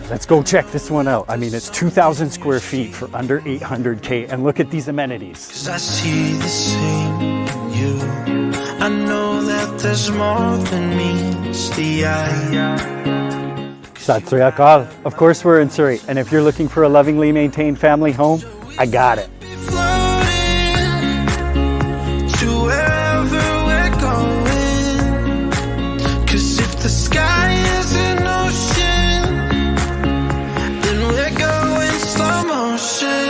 Let's go check this one out. I mean, it's 2,000 square feet for under 800K, and look at these amenities. 'Cause I see the same in you. I know that there's more than meets the eye. Sat Sri Akal. Of course, we're in Surrey, and if you're looking for a lovingly maintained family home, I got it. Floating to wherever we're going. 'Cause if the sky is an ocean, then we're going slow motion.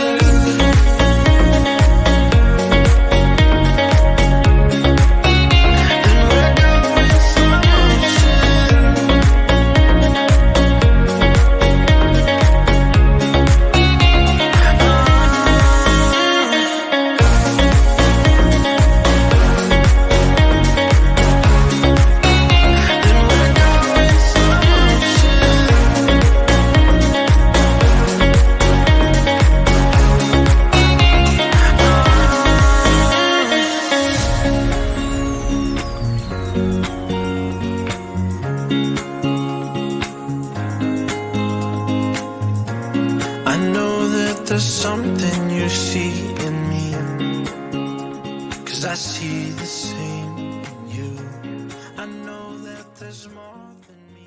I know that there's something you see in me, 'cause I see the same.